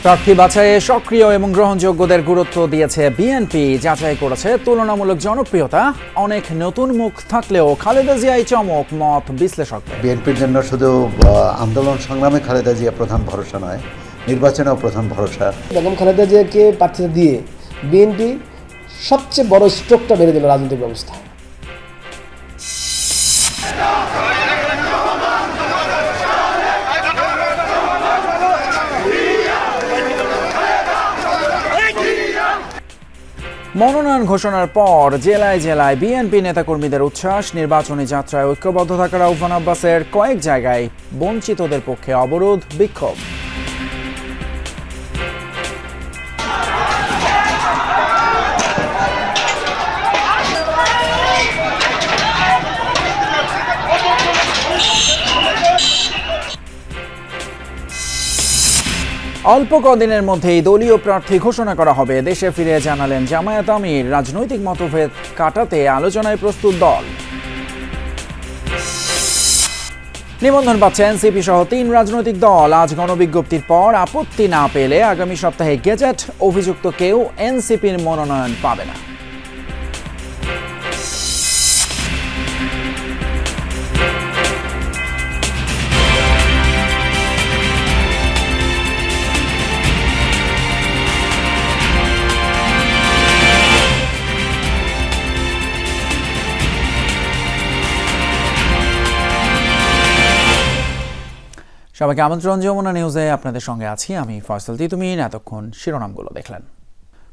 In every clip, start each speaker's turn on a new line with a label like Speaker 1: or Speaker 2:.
Speaker 1: প্রার্থী বাছাইয়ে সক্রিয় এবং গ্রহণযোগ্যদের গুরুত্ব দিয়েছে বিএনপি। যাচাই করেছে তুলনামূলক জনপ্রিয়তা, অনেক নতুন মুখ থাকলেও খালেদা জিয়াই চমক, মত বিশ্লেষকদের।
Speaker 2: বিএনপির জন্য শুধু আন্দোলন সংগ্রামে খালেদা জিয়া প্রধান ভরসা নয়, নির্বাচনেও প্রধান ভরসা।
Speaker 3: বেগম খালেদা জিয়াকে প্রার্থিতা দিয়ে বিএনপি সবচেয়ে বড় স্ট্রোকটা মেরে দিল রাজনৈতিক ব্যবস্থা।
Speaker 1: মনোনয়ন ঘোষণার পর জেলায় জেলায় বিএনপি নেতাকর্মীদের উচ্ছ্বাস, নির্বাচনী যাত্রায় ঐক্যবদ্ধ থাকার আহ্বান আব্বাসের। কয়েক জায়গায় বঞ্চিতদের পক্ষে অবরোধ, বিক্ষোভ। অল্প কদিনের মধ্যেই দলীয় প্রার্থী ঘোষণা করা হবে। দেশে ফিরে জানালেন জামায়াত আমির, রাজনৈতিক মতভেদ কাটাতে আলোচনায় প্রস্তুত দল। নিবন্ধন পাচ্ছে এনসিপি সহ 3 রাজনৈতিক দল। আজ গণবিজ্ঞপ্তির পর আপত্তি না পেলে আগামী সপ্তাহে গেজেট, অভিযুক্ত কেউ এনসিপির মনোনয়ন পাবে না। সবাইকে আমন্ত্রণ যমুনা নিউজে, আপনাদের সঙ্গে আছি আমি ফয়সাল তিতুমিন। এতক্ষণ শিরোনামগুলো দেখলেন।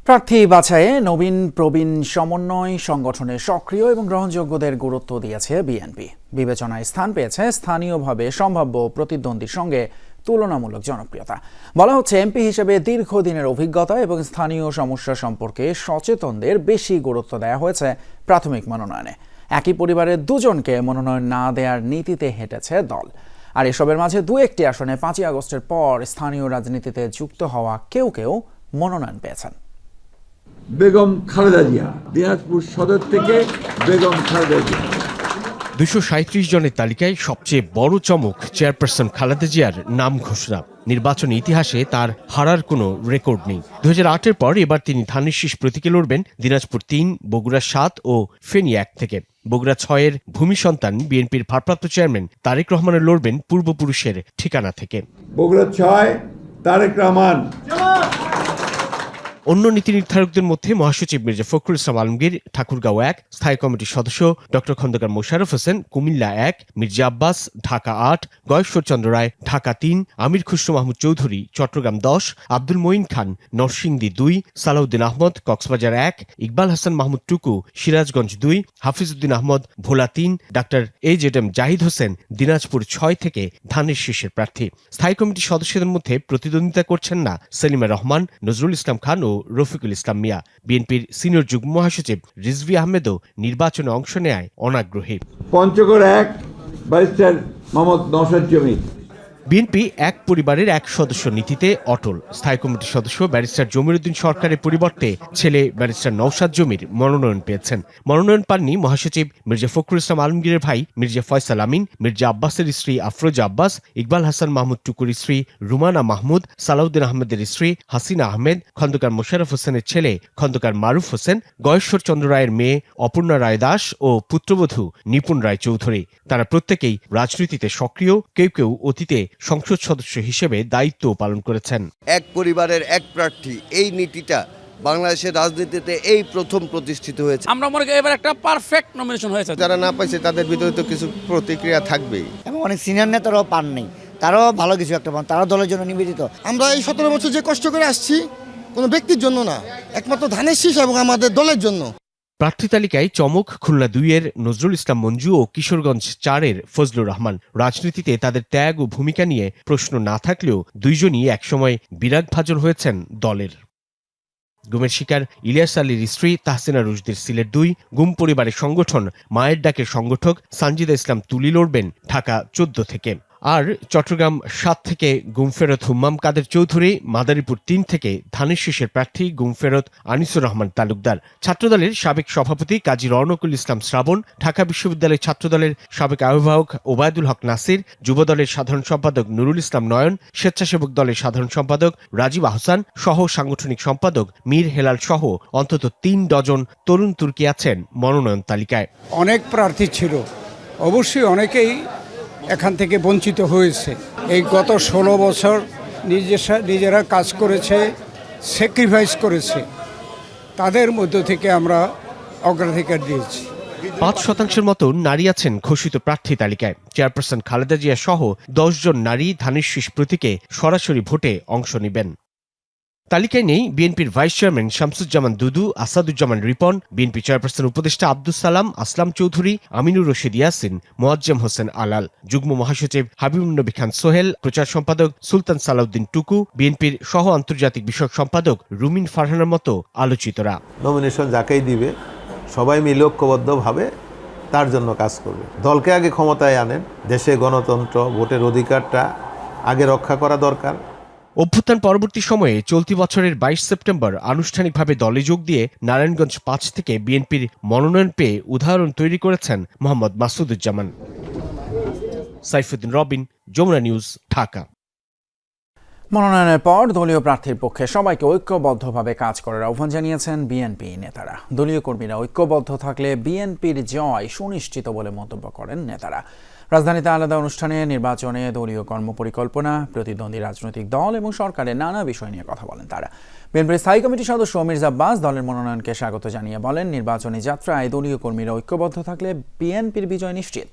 Speaker 1: প্রার্থী বাছাইয়ে নবীন প্রবীণ সমন্বয় সংগঠনের সক্রিয় এবং গ্রহণযোগ্যদের গুরুত্ব দিয়েছে বিএনপি। বিবেচনায় স্থান পেয়েছে স্থানীয়ভাবে সম্ভাব্য প্রতিদ্বন্দ্বীর সঙ্গে তুলনামূলক জনপ্রিয়তা। বলা হচ্ছে এমপি হিসেবে দীর্ঘদিনের অভিজ্ঞতা এবং স্থানীয় সমস্যা সম্পর্কে সচেতনদের বেশি গুরুত্ব দেওয়া হয়েছে প্রাথমিক মনোনয়নে। একই পরিবারের দুজনকে মনোনয়ন না দেওয়ার নীতিতে হেঁটেছে দল। আর এসবের মাঝে 2-1টি আসনে 5ই আগস্টের পর স্থানীয় রাজনীতিতে যুক্ত হওয়া কেউ কেউ মনোনয়ন পেয়েছেন।
Speaker 4: বেগম খালেদা জিয়া, দিনাজপুর সদর থেকে বেগম খালেদা জিয়া।
Speaker 5: 237 জনের তালিকায় সবচেয়ে বড় চমক চেয়ারপারসন খালেদা জিয়ার নাম ঘোষণা। নির্বাচনী ইতিহাসে তার হারার কোনো রেকর্ড নেই। 2008-এর পর এবার তিনি ধানের শীষ প্রতীকে লড়বেন দিনাজপুর 3, বগুড়া 7 ও ফেনী 1 থেকে। বগুড়া 6-এর ভূমি সন্তান বিএনপির ভারপ্রাপ্ত চেয়ারম্যান তারেক রহমানের লড়বেন পূর্বপুরুষের ঠিকানা থেকে।
Speaker 4: বগুড়া 6 তারেক রহমান।
Speaker 5: অন্য নীতি নির্ধারকদের মধ্যে মহাসচিব মির্জা ফখরুল ইসলাম আলমগীর ঠাকুরগাঁও 1, স্থায়ী কমিটির সদস্য ডক্টর খন্দকার মোশাররফ হোসেন কুমিল্লা 1, মির্জা আব্বাস ঢাকা 8, গয়েশ্বরচন্দ্র রায় ঢাকা 3, আমির খুসরো মাহমুদ চৌধুরী চট্টগ্রাম 10, আব্দুল মঈন খান নরসিংদী 2, সালাউদ্দিন আহমদ কক্সবাজার 1, ইকবাল হাসান মাহমুদ টুকু সিরাজগঞ্জ 2, হাফিজউদ্দিন আহমদ ভোলা 3, ডাক্তার AJM জাহিদ হোসেন দিনাজপুর 6 থেকে ধানের শীষের প্রার্থী। স্থায়ী কমিটির সদস্যদের মধ্যে প্রতিদ্বন্দ্বিতা করছেন না সেলিমা রহমান, নজরুল ইসলাম খান ও রফিকুল ইসলাম মিয়া। বিএনপির সিনিয়র যুগ্ম মহাসচিব রিজভী আহমেদও নির্বাচনে অংশ নেয় অনাগ্রহী।
Speaker 4: পঞ্চগড় 1 ব্যারিস্টার মোহাম্মদ নওশাদ জমির।
Speaker 5: বিএনপি এক পরিবারের এক সদস্য নীতিতে অটল। স্থায়ী কমিটির সদস্য ব্যারিস্টার জমির উদ্দিন সরকারের পরিবর্তে ছেলে ব্যারিস্টার নওশাদ জমির মনোনয়ন পেয়েছেন। মনোনয়ন পাননি মহাসচিব মির্জা ফখরুল ইসলাম আলমগীরের ভাই মির্জা ফয়সাল আমিন, মির্জা আব্বাসের স্ত্রী আফরোজা আব্বাস, ইকবাল হাসান মাহমুদ টুকুর স্ত্রী রুমানা মাহমুদ, সালাউদ্দিন আহমেদের স্ত্রী হাসিনা আহমেদ, খন্দকার মোশাররফ হোসেনের ছেলে খন্দকার মারুফ হোসেন, গয়েশ্বরচন্দ্র রায়ের মেয়ে অপর্ণা রায় দাস ও পুত্রবধূ নিপুণ রায় চৌধুরী। তারা প্রত্যেকেই রাজনীতিতে সক্রিয়, কেউ কেউ অতীতে সংসদ সদস্য হিসেবে দায়িত্ব পালন করেছেন।
Speaker 6: এক পরিবারের এক প্রার্থী, এই নীতিটা বাংলাদেশের রাজনীতিতে এই প্রথম প্রতিষ্ঠিত হয়েছে।
Speaker 7: আমরা মনে করি এবার একটা পারফেক্ট নমিনেশন হয়েছে।
Speaker 6: যারা না পাইছে তাদের ভিতরে তো কিছু প্রতিক্রিয়া থাকবেই,
Speaker 8: এবং অনেক সিনিয়র নেতারাও পান নেই, তারাও ভালো কিছু একটা পান, তারা দলের জন্য নিবেদিত।
Speaker 9: আমরা এই 17 বছর যে কষ্ট করে আসছি কোনো ব্যক্তির জন্য না, একমাত্র ধানের শীষ এবং আমাদের দলের জন্য।
Speaker 5: প্রার্থী তালিকায় চমক খুলনা 2-এর নজরুল ইসলাম মঞ্জু ও কিশোরগঞ্জ 4-এর ফজলুর রহমান। রাজনীতিতে তাদের ত্যাগ ও ভূমিকা নিয়ে প্রশ্ন না থাকলেও দুইজনই একসময় বিরাগভাজন হয়েছেন দলের। গুমের শিকার ইলিয়াস আলীর স্ত্রী তাহসিনা রুশদীর সিলেট 2, গুম পরিবারের সংগঠন মায়ের ডাকের সংগঠক সানজিদা ইসলাম তুলি লড়বেন ঢাকা 14 থেকে। আর চট্টগ্রাম ৭ থেকে গুমফেরত হুম্মাম কাদের চৌধুরী, মাদারীপুর ৩ থেকে ধানের শীষের প্রার্থী গুমফেরত আনিসুর রহমান তালুকদার, ছাত্রদলের সাবেক সভাপতি কাজী রওনকুল ইসলাম শ্রাবণ, ঢাকা বিশ্ববিদ্যালয় ছাত্রদলের সাবেক আহ্বায়ক ওবায়দুল হক নাসির, যুবদলের সাধারণ সম্পাদক নুরুল ইসলাম নয়ন, স্বেচ্ছাসেবক দলের সাধারণ সম্পাদক রাজীব আহসান সহ সাংগঠনিক সম্পাদক মীর হেলাল সহ অন্তত ৩ ডজন তরুণ তুর্কি আছেন মনোনয়ন তালিকায়।
Speaker 10: অনেক প্রার্থী ছিল, অবশ্যই অনেকেই এখান থেকে বঞ্চিত হয়েছে। এই গত ১৬ বছর নিজেরা কাজ করেছে, স্যাক্রিফাইস করেছে, তাদের মধ্য থেকে আমরা অগ্রাধিকার দিয়েছি।
Speaker 5: ৫% মতো নারী আছেন ঘোষিত প্রার্থী তালিকায়। চেয়ারপারসন খালেদা জিয়া সহ ১০ জন নারী ধানের শীষ প্রতীকে সরাসরি ভোটে অংশ নেবেন। তালিকায় নেই বিএনপির ভাইস চেয়ারম্যান শামসুজ্জামান দুদু, আসাদুজ্জামান রিপন, বিএনপি চেয়ারপারসন উপদেষ্টা আব্দুস সালাম, আসলাম চৌধুরী, আমিনুর রশিদ ইয়াসিন, মোয়াজ্জেম হোসেন আলাল, যুগ্ম মহাসচিব হাবিবুন নবী খান সোহেল, প্রচার সম্পাদক সুলতান সালাউদ্দিন টুকু, বিএনপির সহ আন্তর্জাতিক বিষয়ক সম্পাদক রুমিন ফারহানের মতো আলোচিতরা।
Speaker 11: নমিনেশন যাকেই দিবে সবাই মিলে ঐক্যবদ্ধভাবে তার জন্য কাজ করবে। দলকে আগে ক্ষমতায় আনেন, দেশে গণতন্ত্র, ভোটের অধিকারটা আগে রক্ষা করা দরকার।
Speaker 5: অভ্যুত্থান পরবর্তী সময়ে চলতি বছরের ২২ সেপ্টেম্বর আনুষ্ঠানিকভাবে দলে যোগ দিয়ে নারায়ণগঞ্জ ৫ থেকে বিএনপির মনোনয়ন পেয়ে উদাহরণ তৈরি করেছেন মোহাম্মদ মাসুদুজ্জামান। সাইফুদ্দিন রবিন, যমুনা নিউজ, ঢাকা।
Speaker 1: মনোনয়নের পর দলীয় প্রার্থীর পক্ষে সবাইকে ঐক্যবদ্ধভাবে কাজ করার আহ্বান জানিয়েছেন বিএনপি নেতারা। দলীয় কর্মীরা ঐক্যবদ্ধ থাকলে বিএনপির জয় সুনিশ্চিত বলে মন্তব্য করেন নেতারা। রাজধানীতে আলাদা অনুষ্ঠানে নির্বাচনে দলীয় কর্মপরিকল্পনা, প্রতিদ্বন্দ্বী রাজনৈতিক দল এবং সরকারের নানা বিষয় নিয়ে কথা বলেন তারা। বিএনপির স্থায়ী কমিটির সদস্য মির্জা আব্বাস দলের মনোনয়নকে স্বাগত জানিয়ে বলেন, নির্বাচনী যাত্রায় দলীয় কর্মীরা ঐক্যবদ্ধ থাকলে বিএনপির বিজয় নিশ্চিত।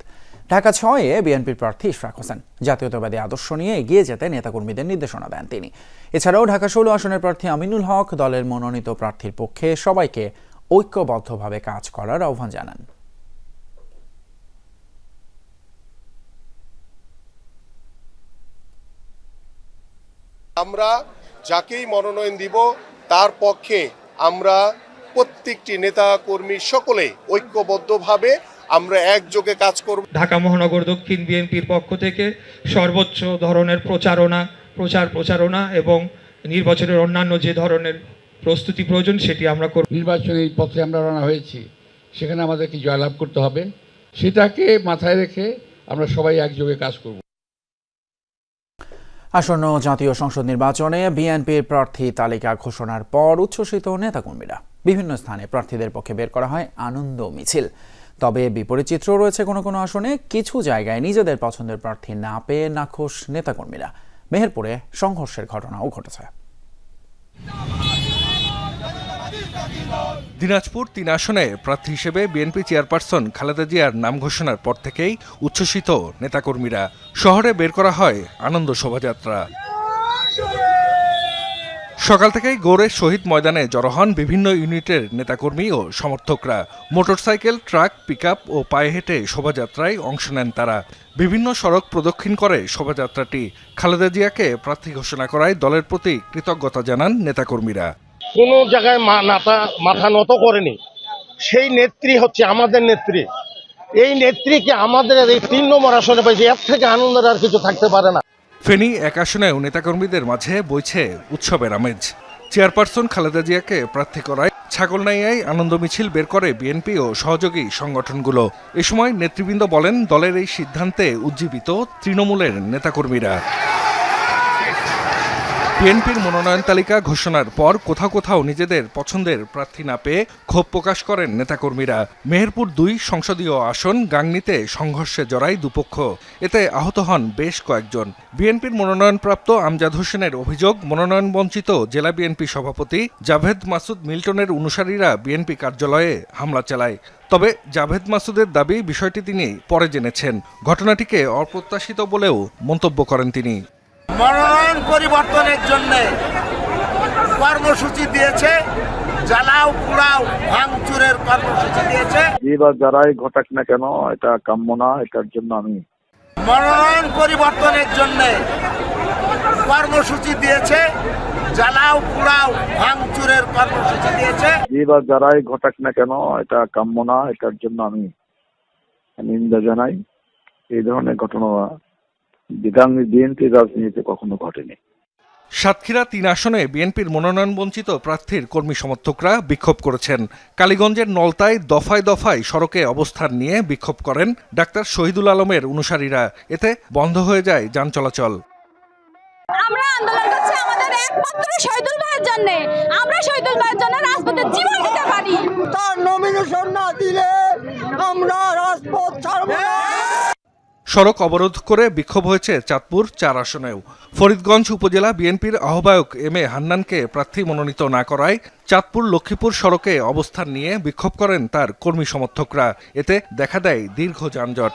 Speaker 1: ঢাকা ৬-এ বিএনপির প্রার্থী ইশরাক হোসেন জাতীয়তাবাদী আদর্শ নিয়ে এগিয়ে যেতে নেতাকর্মীদের নির্দেশনা দেন তিনি। এছাড়াও ঢাকা ১৬ আসনের প্রার্থী আমিনুল হক দলের মনোনীত প্রার্থীর পক্ষে সবাইকে ঐক্যবদ্ধভাবে কাজ করার আহ্বান জানান।
Speaker 12: আমরা যাকেই মনোনয়ন দিব তার পক্ষে আমরা প্রত্যেকটি নেতা কর্মী সকলে ঐক্যবদ্ধভাবে আমরা একযোগে কাজ করব।
Speaker 13: ঢাকা মহানগর দক্ষিণ বিএনপির পক্ষ থেকে সর্বোচ্চ ধরনের প্রচারণা এবং নির্বাচনের অন্যান্য যে ধরনের প্রস্তুতি প্রয়োজন সেটি আমরা করব।
Speaker 14: নির্বাচনী পথে আমরা রওনা হয়েছি, সেখানে আমাদেরকে জয়লাভ করতে হবে, সেটাকে মাথায় রেখে আমরা সবাই একযোগে কাজ করব।
Speaker 1: আসন্ন জাতীয় সংসদ নির্বাচনে বিএনপির প্রার্থী তালিকা ঘোষণার পর উচ্ছ্বসিত নেতাকর্মীরা। বিভিন্ন স্থানে প্রার্থীদের পক্ষে বের করা হয় আনন্দ মিছিল। তবে বিপরীত চিত্র রয়েছে কোনো কোনো আসনে। কিছু জায়গায় নিজেদের পছন্দের প্রার্থী না পেয়ে নাখোশ নেতাকর্মীরা। মেহেরপুরে সংঘর্ষের ঘটনাও ঘটেছে।
Speaker 15: দিনাজপুর ৩ আসনে প্রার্থী হিসেবে বিএনপি চেয়ারপারসন খালেদা জিয়ার নাম ঘোষণার পর থেকেই উচ্ছ্বসিত নেতাকর্মীরা। শহরে বের করা হয় আনন্দ শোভাযাত্রা। সকাল থেকেই গৌড়ে শহীদ ময়দানে জড়ো হন বিভিন্ন ইউনিটের নেতাকর্মী ও সমর্থকরা। মোটরসাইকেল, ট্রাক, পিকআপ ও পায়ে হেঁটে শোভাযাত্রায় অংশ নেন তারা। বিভিন্ন সড়ক প্রদক্ষিণ করে শোভাযাত্রাটি। খালেদা জিয়াকে প্রার্থী ঘোষণা করায় দলের প্রতি কৃতজ্ঞতা জানান নেতাকর্মীরা।
Speaker 16: কোনো জায়গায় মাথা নত করেনি, সেই নেত্রী হচ্ছে আমাদের নেত্রী। এই নেত্রীকে আমাদের এই ৩ নম্বর আসনে পাইছে, এর থেকে আনন্দের আর কিছু থাকতে পারে না।
Speaker 15: ফেনী ১ আসনেও নেতাকর্মীদের মাঝে বইছে উৎসবের আমেজ। চেয়ারপারসন খালেদা জিয়াকে প্রার্থী করায় ছাগলনাইয়ায় আনন্দ মিছিল বের করে বিএনপি ও সহযোগী সংগঠনগুলো। এ সময় নেতৃবৃন্দ বলেন, দলের এই সিদ্ধান্তে উজ্জীবিত তৃণমূলের নেতাকর্মীরা। বিএনপির মনোনয়ন তালিকা ঘোষণার পর কোথাও কোথাও নিজেদের পছন্দের প্রার্থী না পেয়ে ক্ষোভ প্রকাশ করেন নেতাকর্মীরা। মেহেরপুর ২ সংসদীয় আসন গাংনীতে সংঘর্ষে জড়ায় দুপক্ষ। এতে আহত হন বেশ কয়েকজন। বিএনপির মনোনয়নপ্রাপ্ত আমজাদ হোসেনের অভিযোগ, মনোনয়ন বঞ্চিত জেলা বিএনপি সভাপতি জাভেদ মাসুদ মিল্টনের অনুসারীরা বিএনপি কার্যালয়ে হামলা চালায়। তবে জাভেদ মাসুদের দাবি, বিষয়টি তিনি পরে জেনেছেন। ঘটনাটিকে অপ্রত্যাশিত বলেও মন্তব্য করেন তিনি।
Speaker 17: মনোনয়ন পরিবর্তনের জন্য কর্মসূচি দিয়েছে, জ্বালাও পুড়াও ভাঙচুরের কর্মসূচি দিয়েছে।
Speaker 18: এবার যারাই ঘটাক না কেন এটা কাম্য না, এটার জন্য আমি
Speaker 17: মনোনয়ন পরিবর্তনের জন্য কর্মসূচি দিয়েছে, জ্বালাও পুড়াও ভাঙচুরের কর্মসূচি দিয়েছে।
Speaker 18: এবার যারাই ঘটাক না কেন এটা কাম্য না, এটার জন্য আমি নিন্দা জানাই। এই ধরনের ঘটনা বিএনপির রাজনীতিতে কখনো ঘটেনি।
Speaker 15: সাতক্ষীরা 3 আসনে বিএনপির মনোনয়ন বঞ্চিত প্রার্থীর কর্মী সমর্থকরা বিক্ষোভ করেছেন। কালীগঞ্জের নলতায় দফায় দফায় সড়কে অবস্থান নিয়ে বিক্ষোভ করেন ডাক্তার শহীদুল আলমের অনুসারীরা। এতে বন্ধ হয়ে যায় যান চলাচল।
Speaker 19: আমরা আন্দোলন করছি আমাদের একমাত্র শহীদুল ভাইয়ের জন্য। আমরা শহীদুল ভাইয়ের জন্য রাজপথে জীবন দিতে পারি।
Speaker 17: তার নমিনেশন না দিলে আমরা রাজপথ ছাড়ব না।
Speaker 15: সড়ক অবরোধ করে বিক্ষোভ হয়েছে চাঁদপুর 4 আসনেও। ফরিদগঞ্জ উপজেলা বিএনপির আহ্বায়ক এম এ হান্নানকে প্রার্থী মনোনীত না করায় চাঁদপুর লক্ষ্মীপুর সড়কে অবস্থান নিয়ে বিক্ষোভ করেন তার কর্মী সমর্থকরা। এতে দেখা দেয় দীর্ঘ যানজট।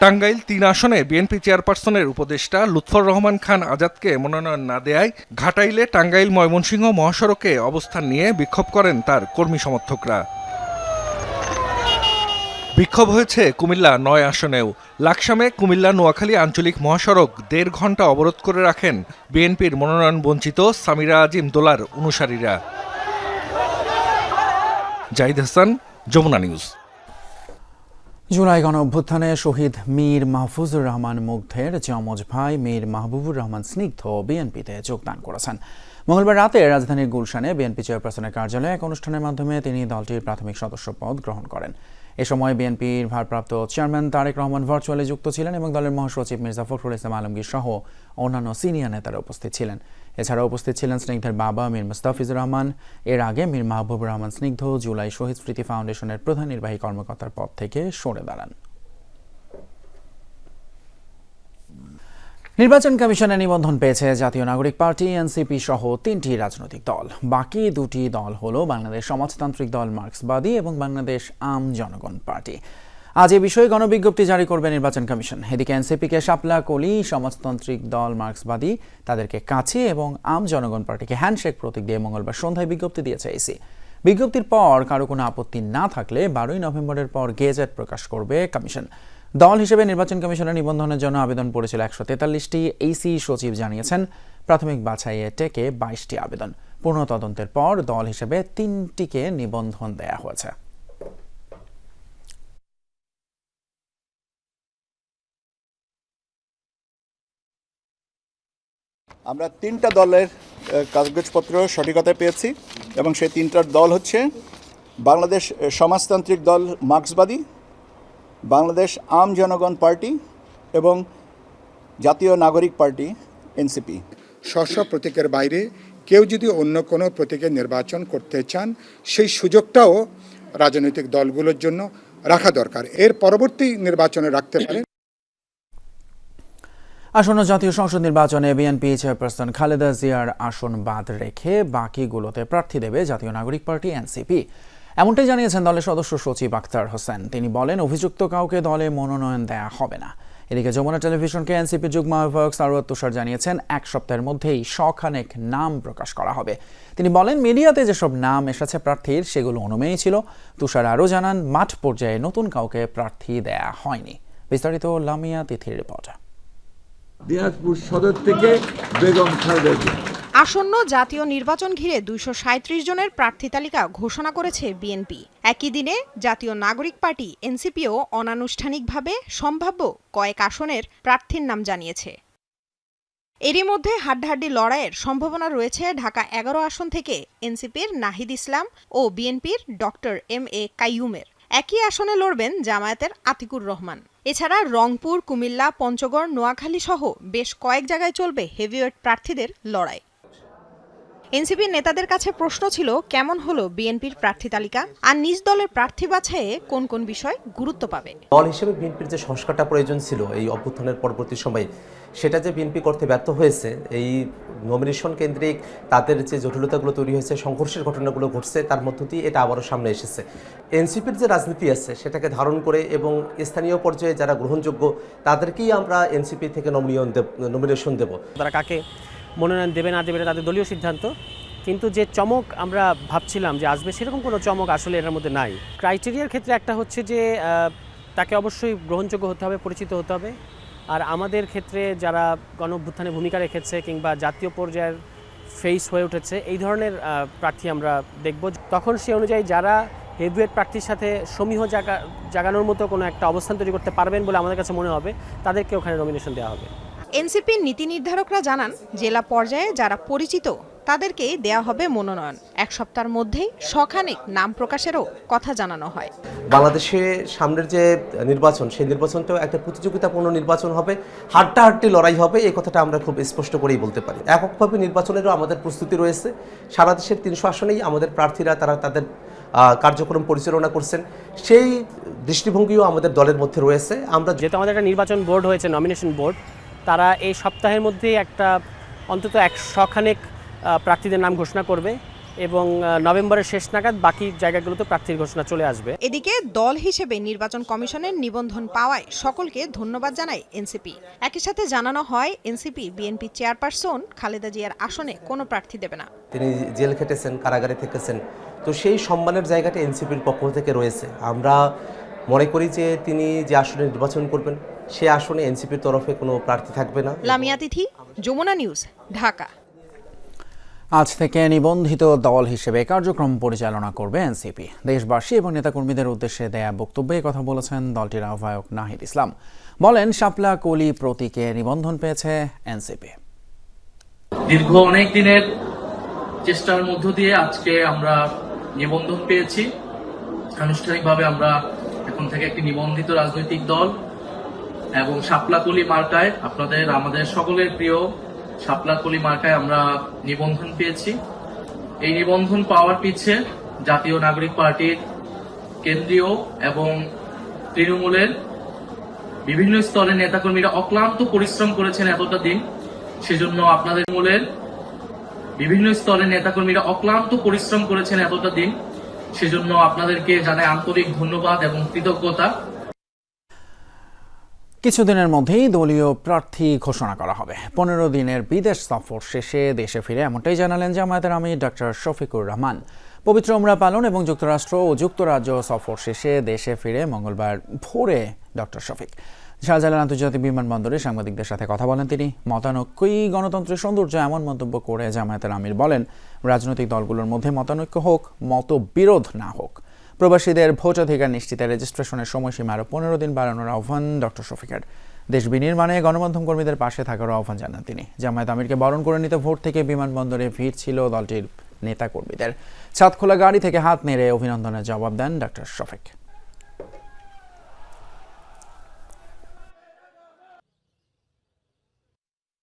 Speaker 15: টাঙ্গাইল 3 আসনে বিএনপি চেয়ারপারসনের উপদেষ্টা লুৎফর রহমান খান আজাদকে মনোনয়ন না দেয়ায় ঘাটাইলে টাঙ্গাইল ময়মনসিংহ মহাসড়কে অবস্থান নিয়ে বিক্ষোভ করেন তার কর্মী সমর্থকরা। বিক্ষোভ হয়েছে কুমিল্লা 9 আসনেও। লাকসামে কুমিল্লা নোয়াখালী আঞ্চলিক মহাসড়ক 1.5 ঘন্টা অবরোধ করে রাখেন বিএনপির মনোনয়ন বঞ্চিত সামিরা আজিম দোলার অনুসারীরা। জাহিদ হাসান, যমুনা নিউজ।
Speaker 1: জুলাই গণ অভ্যুত্থানে শহীদ মীর মাহফুজুর রহমান মুগ্ধের যমজ ভাই মীর মাহবুবুর রহমান স্নিগ্ধ বিএনপিতে যোগদান করেছেন। মঙ্গলবার রাতে রাজধানীর গুলশানে বিএনপি চেয়ারপারসনের কার্যালয়ে এক অনুষ্ঠানের মাধ্যমে তিনি দলটির প্রাথমিক সদস্য পদ গ্রহণ করেন। এ সময় বিএনপির ভারপ্রাপ্ত চেয়ারম্যান তারেক রহমান ভার্চুয়ালি যুক্ত ছিলেন এবং দলের মহাসচিব মির্জা ফখরুল ইসলাম আলমগীর সহ অন্যান্য সিনিয়র নেতারা উপস্থিত ছিলেন। এছাড়াও উপস্থিত ছিলেন স্নিগ্ধের বাবা মীর মুস্তাফিজুর রহমান। এর আগে মীর মাহবুবুর রহমান স্নিগ্ধ জুলাই শহীদ স্মৃতি ফাউন্ডেশনের প্রধান নির্বাহী কর্মকর্তার পদ থেকে সরে দাঁড়ান। নির্বাচন কমিশনে নিবন্ধন পেয়েছে জাতীয় নাগরিক পার্টি, এনসিপি সহ 3টি রাজনৈতিক দল। বাকি 2টি দল হল বাংলাদেশ সমাজতান্ত্রিক দল মার্ক্সবাদী এবং বাংলাদেশ আম জনগণ পার্টি। আজ এ বিষয়ে গণবিজ্ঞপ্তি জারি করবে নির্বাচন কমিশন। এদিকে এনসিপিকে শাপলা কলি, সমাজতান্ত্রিক দল মার্ক্সবাদী তাদেরকে কাছে এবং আম জনগণ পার্টিকে হ্যান্ডশেক প্রতীক দিয়ে মঙ্গলবার সন্ধ্যায় বিজ্ঞপ্তি দিয়েছে ইসি। বিজ্ঞপ্তির পর কারো কোনো আপত্তি না থাকলে 12 নভেম্বরের পর গেজেট প্রকাশ করবে কমিশন। দল হিসেবে নির্বাচন কমিশনের নিবন্ধনের জন্য আবেদন পড়েছিল 143টি। ইসি সচিব জানিয়েছেন প্রাথমিক বাছাইয়ে টেকে 22টি আবেদন। পূর্ণ তদন্তের পর দল হিসেবে 3টিকে নিবন্ধন দেয়া হয়েছে।
Speaker 20: আমরা 3টা দলের কাগজপত্র সঠিকতায় পেয়েছি এবং সেই 3টার দল হচ্ছে বাংলাদেশ সমাজতান্ত্রিক দল মার্ক্সবাদী, বাংলাদেশ আম জনগণ পার্টি এবং জাতীয় নাগরিক পার্টি এনসিপি।
Speaker 10: স্ব প্রতীকের বাইরে কেউ যদি অন্য কোনো প্রতীকে নির্বাচন করতে চান সেই সুযোগটাও রাজনৈতিক দলগুলোর জন্য রাখা দরকার। এর পরবর্তী নির্বাচনে রাখতে পারেন।
Speaker 1: আসন্ন জাতীয় সংসদ নির্বাচনে বিএনপি চেয়ারপারসন খালেদা জিয়ার আসন বাদ রেখে বাকিগুলোতে প্রার্থী দেবে জাতীয় নাগরিক পার্টি এনসিপি। এমনটাই জানিয়েছেন দলের সদস্য সচিব আক্তার হোসেন। তিনি বলেন অভিযুক্ত কাউকে দলে মনোনয়ন দেয়া হবে না। এদিকে যমুনা টেলিভিশনকে এনসিপির যুগ্ম আহ্বায়ক সারওয়াত তুষার জানিয়েছেন 1 সপ্তাহের মধ্যেই 100 খানেক নাম প্রকাশ করা হবে। তিনি বলেন মিডিয়াতে যেসব নাম এসেছে প্রার্থীর সেগুলো অনুমেয়ী ছিল। তুষার আরও জানান মাঠ পর্যায়ে নতুন কাউকে প্রার্থী দেয়া হয়নি। বিস্তারিত লামিয়া তিথির রিপোর্ট।
Speaker 4: দিনাজপুর সদর থেকে বেগম খালেদা জিয়া।
Speaker 19: আসন্ন জাতীয় নির্বাচন ঘিরে 237 জনের প্রার্থী তালিকা ঘোষণা করেছে বিএনপি। একই দিনে জাতীয় নাগরিক পার্টি এনসিপিও অনানুষ্ঠানিকভাবে সম্ভাব্য কয়েক আসনের প্রার্থীর নাম জানিয়েছে। এরই মধ্যে হাড্ডাহাড্ডি লড়াইয়ের সম্ভাবনা রয়েছে ঢাকা 11 আসন থেকে এনসিপির নাহিদ ইসলাম ও বিএনপির ডক্টর এম এ কাইয়ুমের। একই আসনে লড়বেন জামায়াতের আতিকুর রহমান। এছাড়া রংপুর, কুমিল্লা, পঞ্চগড়, নোয়াখালী সহ বেশ কয়েক জায়গায় চলবে হেভিওয়েট প্রার্থীদের লড়াই। এনসিপির নেতাদের কাছে প্রশ্ন ছিল কেমন হলো বিএনপির প্রার্থী তালিকা আর নিজ দলের প্রার্থী বাছাইয়ে কোন কোন বিষয় গুরুত্ব পাবে।
Speaker 21: দল হিসেবে বিএনপির যে সংস্কারটা প্রয়োজন ছিল এই অভ্যুত্থানের পরবর্তী সময়ে সেটা যে বিএনপি করতে ব্যর্থ হয়েছে, এই নমিনেশন কেন্দ্রিক তাদের যে জটিলতাগুলো তৈরি হয়েছে, সংঘর্ষের ঘটনাগুলো ঘটছে, তার মধ্য দিয়ে এটা আবারও সামনে এসেছে। এনসিপির যে রাজনীতি আছে সেটাকে ধারণ করে এবং স্থানীয় পর্যায়ে যারা গ্রহণযোগ্য তাদেরকেই আমরা এনসিপি থেকে নমিনেশন দেব।
Speaker 22: তারা কাকে মনোনয়ন দেবে না দেবে তাদের দলীয় সিদ্ধান্ত, কিন্তু যে চমক আমরা ভাবছিলাম যে আসবে সেরকম কোনো চমক আসলে এর মধ্যে নাই। ক্রাইটেরিয়ার ক্ষেত্রে একটা হচ্ছে যে তাকে অবশ্যই গ্রহণযোগ্য হতে হবে, পরিচিত হতে হবে। আর আমাদের ক্ষেত্রে যারা গণ অভ্যুত্থানে ভূমিকা রেখেছে কিংবা জাতীয় পর্যায়ের ফেস হয়ে উঠেছে এই ধরনের প্রার্থী আমরা দেখব। তখন সে অনুযায়ী যারা হেভিওয়েট প্রার্থীর সাথে সমীহ জাগানোর মতো কোনো একটা অবস্থান তৈরি করতে পারবেন বলে আমাদের কাছে মনে হবে, তাদেরকে ওখানে নমিনেশন দেওয়া হবে।
Speaker 19: এনসিপির নীতি নির্ধারকরা জানান, জেলা পর্যায়ে যারা পরিচিত তাদেরকেই দেয়া হবে মনোনয়ন। এক সপ্তাহের মধ্যেই শখানেক নাম প্রকাশেরও কথা জানানো হয়।
Speaker 21: বাংলাদেশে সামনের যে নির্বাচন, সেই নির্বাচনটাও একটা প্রতিযোগিতাপূর্ণ নির্বাচন হবে, হাড্ডাহাড্ডি লড়াই হবে, এই কথাটা আমরা খুব স্পষ্ট করেই বলতে পারি। এককভাবে নির্বাচনেরও আমাদের প্রস্তুতি রয়েছে। সারা দেশের 300 আসনেই আমাদের প্রার্থীরা তারা তাদের কার্যক্রম পরিচালনা করছেন, সেই দৃষ্টিভঙ্গিও আমাদের দলের মধ্যে রয়েছে। আমরা
Speaker 22: যেহেতু আমাদের একটা নির্বাচন বোর্ড হয়েছে, নমিনেশন বোর্ড, তারা এই সপ্তাহের মধ্যেই একটা অন্তত 100 খানেক প্রার্থীদের নাম ঘোষণা করবে এবং নভেম্বরের শেষ নাগাদ বাকি জায়গাগুলোতে প্রার্থীর ঘোষণা চলে আসবে।
Speaker 19: এদিকে দল হিসেবে নির্বাচন কমিশনের নিবন্ধন পাওয়ায় সকলকে ধন্যবাদ জানায় এনসিপি। একই সাথে জানানো হয়, এনসিপি বিএনপি চেয়ারপারসন খালেদা জিয়ার আসনে কোনো প্রার্থী দেবে না।
Speaker 21: তিনি জেল খেটেছেন, কারাগারে থেকেছেন, তো সেই সম্মানের জায়গাটা এনসিপির পক্ষ থেকে রয়েছে। আমরা মনে করি যে তিনি যে আসনে নির্বাচন করবেন, সে আসনে এনসিপির তরফে কোনো প্রার্থী থাকবে না।
Speaker 19: লামিয়া তিথি, যমুনা নিউজ, ঢাকা।
Speaker 1: আজ থেকে নিবন্ধিত দল হিসেবে কার্যক্রম পরিচালনা করবে এনসিপি। দেশবাসী এবং নেতাকর্মীদের উদ্দেশ্যে দেয়া বক্তব্যে কথা বলেছেন দলটির আহ্বায়ক নাহিদ ইসলাম। বলেন, শাপলা কলি প্রতীকে নিবন্ধন পেয়েছে এনসিপি।
Speaker 2: দীর্ঘ অনেক দিনের চেষ্টার মধ্য দিয়ে আজকে আমরা নিবন্ধন পেয়েছি। আনুষ্ঠানিকভাবে আমরা এখন থেকে একটি নিবন্ধিত রাজনৈতিক দল এবং শাপলাকলি মার্কায়, আমাদের সকলের প্রিয় শাপলাকলি মার্কায় আমরা নিবন্ধন পেয়েছি। এই নিবন্ধন পাওয়ার পিছে জাতীয় নাগরিক পার্টির কেন্দ্রীয় এবং তৃণমূলের বিভিন্ন স্তরের নেতাকর্মীরা অক্লান্ত পরিশ্রম করেছেন এতটা দিন। সেজন্য আপনাদের মূলের বিভিন্ন স্তরের নেতাকর্মীরা অক্লান্ত পরিশ্রম করেছেন এতটা দিন, সেজন্য আপনাদেরকে জানাই আন্তরিক ধন্যবাদ এবং কৃতজ্ঞতা।
Speaker 1: কিছুদিনের মধ্যেই দলীয় প্রার্থী ঘোষণা করা হবে। 15 দিনের বিদেশ সফর শেষে দেশে ফিরে এমনটাই জানালেন জামায়াতের আমির ডক্টর শফিকুর রহমান। পবিত্র উমরা পালন এবং যুক্তরাষ্ট্র ও যুক্তরাজ্য সফর শেষে দেশে ফিরে মঙ্গলবার ভোরে ডক্টর শফিক শাহজালাল আন্তর্জাতিক বিমানবন্দরে সাংবাদিকদের সাথে কথা বলেন তিনি। মতানৈক্যই গণতন্ত্রের সৌন্দর্য, এমন মন্তব্য করে জামায়াতের আমির বলেন, রাজনৈতিক দলগুলোর মধ্যে মতানৈক্য হোক, মতবিরোধ না হোক। প্রবাসীদের ভোটাধিকার নিশ্চিতে রেজিস্ট্রেশনের সময়সীমা আরও 15 দিন বাড়ানোর আহ্বান ডক্টর শফিকের। দেশ বিনির্মাণে গণমাধ্যম কর্মীদের পাশে থাকার আহ্বান জানান তিনি। জামায়াত আমিরকে বরণ করে নিতে ভোর থেকে বিমানবন্দরে ভিড় ছিল দলটির নেতাকর্মীদের। ছাদ খোলা গাড়ি থেকে হাত নেড়ে অভিনন্দনের জবাব দেন ডক্টর শফিক।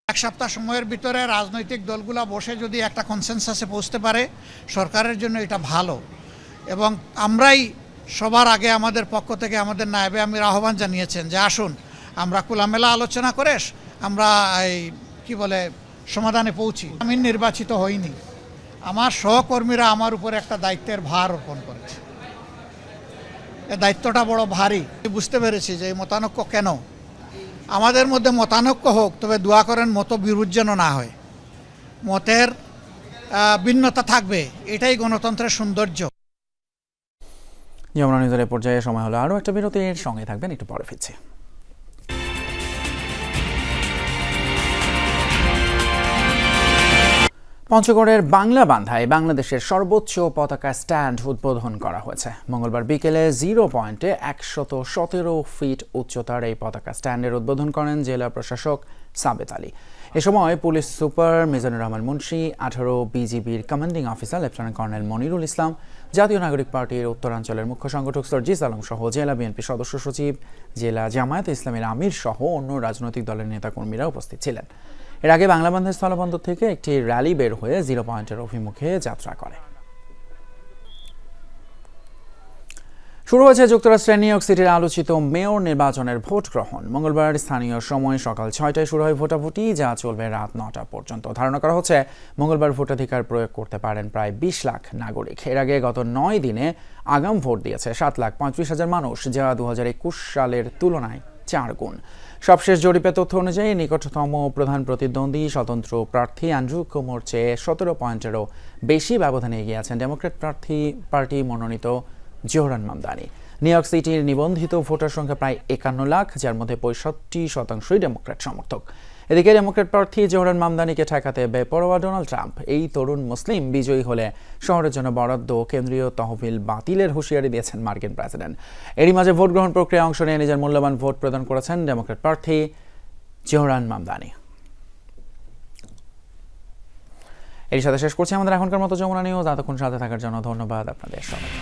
Speaker 3: এক সপ্তাহ সময়ের ভিতরে রাজনৈতিক দলগুলা বসে যদি একটা কনসেনসাসে পৌঁছতে পারে, সরকারের জন্য এটা ভালো। এবং আমরাই সবার আগে আমাদের পক্ষ থেকে আমাদের নায়েবে আমির আহ্বান জানিয়েছেন যে আসুন আমরা খোলামেলা আলোচনা করে আমরা সমাধানে পৌঁছি। আমি নির্বাচিত হইনি, আমার সহকর্মীরা আমার উপর একটা দায়িত্বের ভার অর্পণ করেছে। এই দায়িত্বটা বড় ভারী। বুঝতে পেরেছি যে এই মতানৈক্য কেন। আমাদের মধ্যে মতানৈক্য হোক, তবে দোয়া করেন মতবিরোধ যেন না হয়। মতের ভিন্নতা থাকবে, এটাই গণতন্ত্রের সৌন্দর্য।
Speaker 1: যমুনা নিউজের পর্যায়ে সময় হলো আরও একটা বিরতির। সঙ্গে থাকবেন, একটু পরে ফিরছি। পঞ্চগড়ের বাংলা বান্ধায় বাংলাদেশের সর্বোচ্চ পতাকা স্ট্যান্ড উদ্বোধন করা হয়েছে। মঙ্গলবার বিকেলে 0 পয়েন্টে 117 ফিট উচ্চতার এই পতাকা স্ট্যান্ডের উদ্বোধন করেন জেলা প্রশাসক সাবেত আলী। এ সময় পুলিশ সুপার মিজানুর রহমান মুন্সি, 18 বিজিবির commanding officer lieutenant colonel Monirul Islam, জাতীয় নাগরিক পার্টির উত্তরাঞ্চলের মুখ্য সংগঠক সরজিস আলম সহ জেলা বিএনপি সদস্য সচিব, জেলা জামায়াত ইসলামের আমির সহ অন্য রাজনৈতিক দলের নেতাকর্মীরা উপস্থিত ছিলেন। এর আগে বাংলাবান্ধের স্থলবন্দর থেকে একটি র্যালি বের হয়ে 0 পয়েন্টের অভিমুখে যাত্রা করে। শুরু হয়েছে যুক্তরাষ্ট্রের নিউ ইয়র্ক সিটির আলোচিত মেয়র নির্বাচনের ভোট গ্রহণ। মঙ্গলবার স্থানীয় সময় সকাল 6টায় শুরু হয় ভোটাভুটি, যা চলবে রাত 9টা পর্যন্ত। ধারণা করা হচ্ছে মঙ্গলবার ভোটাধিকার প্রয়োগ করতে পারেন প্রায় 20 লাখ নাগরিক। এর আগে গত 9 দিনে আগাম ভোট দিয়েছে 7,35,000 মানুষ, যা 2021 সালের তুলনায় 4 গুণ। সবশেষ জরিপে তথ্য অনুযায়ী নিকটতম প্রধান প্রতিদ্বন্দ্বী স্বতন্ত্র প্রার্থী অ্যান্ড্রু কুমোর চেয়ে 17 পয়েন্টেরও বেশি ব্যবধানে এগিয়ে আছেন ডেমোক্র্যাট পার্টি মনোনীত জোহরান মামদানি। নিউ ইয়র্ক সিটির নিবন্ধিত ভোটার সংখ্যা প্রায় 51 লাখ, যার মধ্যে 65% ডেমোক্র্যাট সমর্থক। এদিকে ডেমোক্র্যাট প্রার্থী জোহরান মামদানিকে ঠেকাতে বেপরোয়া ডোনাল্ড ট্রাম্প। এই তরুণ মুসলিম বিজয়ী হলে শহরের জন্য বরাদ্দ কেন্দ্রীয় তহবিল বাতিলের হুঁশিয়ারি দিয়েছেন মার্কিন প্রেসিডেন্ট। এরই মাঝে ভোট গ্রহণ প্রক্রিয়ায় অংশ নিয়ে নিজের মূল্যবান ভোট প্রদান করেছেন ডেমোক্র্যাট প্রার্থী জোহরান মামদানি। এর সাথে শেষ করছি আমাদের এখনকার মতো যমুনা নিউজ। এতক্ষণ সাথে থাকার জন্য ধন্যবাদ আপনাদের সবাইকে।